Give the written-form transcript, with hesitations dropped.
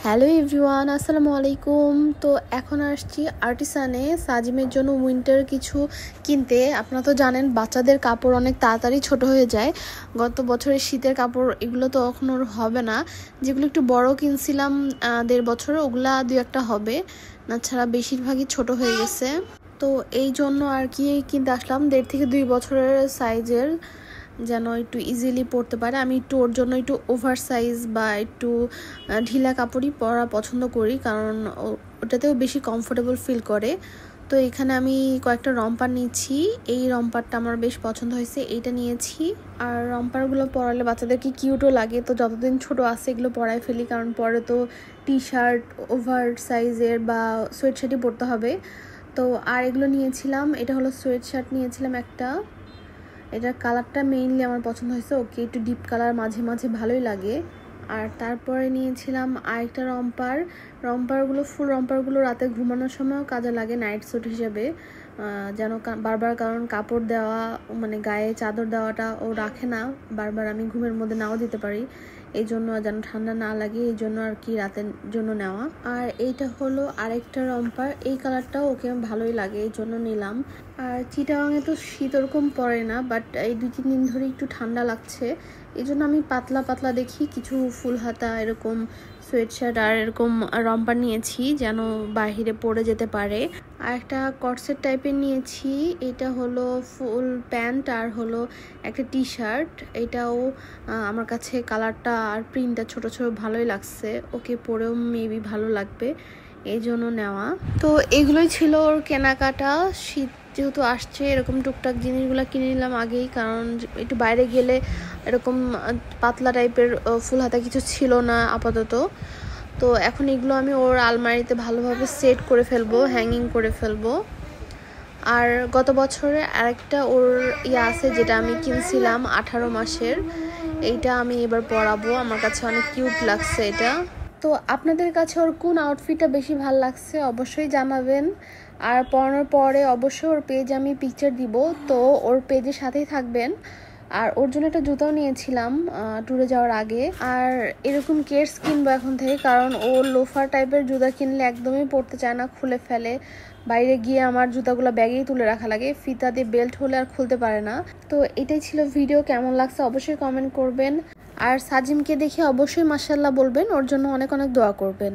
Hello everyone, আসসালামু আলাইকুম। তো এখন আসছি আর্টিসানে সাজিমের জন্য উইন্টার কিছু কিনতে। আপনারা তো জানেন বাচ্চাদের কাপড় অনেক তাড়াতাড়ি ছোট হয়ে যায়। গত বছরের শীতের কাপড় এগুলো তো এখন ওর হবে না। যেগুলো একটু বড় কিনছিলাম 1.5 বছর, ওগুলা 2-1টা হবে, না ছাড়া বেশিরভাগই ছোট হয়ে গেছে। তো এই জন্য আর কি কিনতে আসলাম 1.5 থেকে 2 বছরের সাইজের, যেন একটু ইজিলি পরতে পারে। আমি একটু ওর জন্য একটু ওভার সাইজ বা একটু ঢিলা কাপড়ই পরা পছন্দ করি, কারণ ওটাতেও বেশি কমফোর্টেবল ফিল করে। তো এখানে আমি কয়েকটা রম্পার নিচ্ছি। এই রম্পারটা আমার বেশ পছন্দ হয়েছে, এইটা নিয়েছি। আর রম্পারগুলো পরালে বাচ্চাদেরকে কিউটও লাগে, তো যতদিন ছোট আছে এগুলো পরাই ফেলি, কারণ পরে তো টি শার্ট ওভার সাইজের বা সোয়েট শার্টই পরতে হবে। তো আর এগুলো নিয়েছিলাম, এটা হলো সোয়েট শার্ট নিয়েছিলাম একটা। এটার কালারটা মেইনলি আমার পছন্দ হয়েছে, ওকে একটু ডিপ কালার মাঝে মাঝে ভালোই লাগে। আর তারপরে নিয়েছিলাম আরেকটা রম্পারগুলো ফুল রম্পারগুলো রাতে ঘুমানোর সময়ও কাজে লাগে নাইট স্যুট হিসেবে, যেন বারবার, কারণ কাপড় দেওয়া মানে গায়ে চাদর দেওয়াটা ও রাখে না, বারবার আমি ঘুমের মধ্যে নাও দিতে পারি, এই জন্য যেন ঠান্ডা না লাগে, এই জন্য আর কি রাতের জন্য নেওয়া। আর এইটা হলো আরেকটা রম্পার, এই কালারটাও ওকে ভালোই লাগে, এই জন্য নিলাম। আর চিটাগাংয়ে তো শীত ওরকম পড়ে না, বাট এই 2-3 দিন ধরে একটু ঠান্ডা লাগছে, এই জন্য আমি পাতলা পাতলা দেখি কিছু ফুল হাতা এরকম সোয়েট শার্ট আর এরকম রম্পার নিয়েছি, যেন বাহিরে পরে যেতে পারে। আর একটা কটসেট টাইপের নিয়েছি, এটা হলো ফুল প্যান্ট আর হলো একটা টি শার্ট। এটাও আমার কাছে কালারটা আর প্রিন্টটা ছোট ছোট ভালোই লাগছে, ওকে পরেও মেবি ভালো লাগবে, এই জন্য নেওয়া। তো এগুলোই ছিল ওর কেনাকাটা। শীত যেহেতু আসছে, এরকম টুকটাক জিনিসগুলো কিনে নিলাম আগেই, কারণ একটু বাইরে গেলে এরকম পাতলা টাইপের ফুল হাতা কিছু ছিল না আপাতত। তো এখন এগুলো আমি ওর আলমারিতে ভালোভাবে সেট করে ফেলবো, হ্যাঙ্গিং করে ফেলবো। আর গত বছরে আরেকটা ওর আছে, যেটা আমি কিনছিলাম 18 মাসের, এইটা আমি এবার পরাবো, আমার কাছে অনেক কিউট লাগছে এটা। তো আপনাদের কাছে ওর কোন আউটফিটটা বেশি ভালো লাগছে অবশ্যই জানাবেন। আর পরানোর পরে অবশ্যই ওর পেজে আমি পিকচার দিব, তো ওর পেজের সাথেই থাকবেন। আর ওর জন্য একটা জুতাও নিয়েছিলাম ট্যুরে যাওয়ার আগে। আর এরকম কেডস কিনবো এখন থেকে, কারণ ও লোফার টাইপের জুতা কিনলে একদমই পরতে চায় না, খুলে ফেলে। বাইরে গিয়ে আমার জুতাগুলো ব্যাগেই তুলে রাখা লাগে, ফিতা দিয়ে বেল্ট হলে আর খুলতে পারে না। তো এটাই ছিল ভিডিও, কেমন লাগছে অবশ্যই কমেন্ট করবেন। আর সাজিমকে দেখে অবশ্যই মাশাআল্লাহ বলবেন, ওর জন্য অনেক অনেক দোয়া করবেন।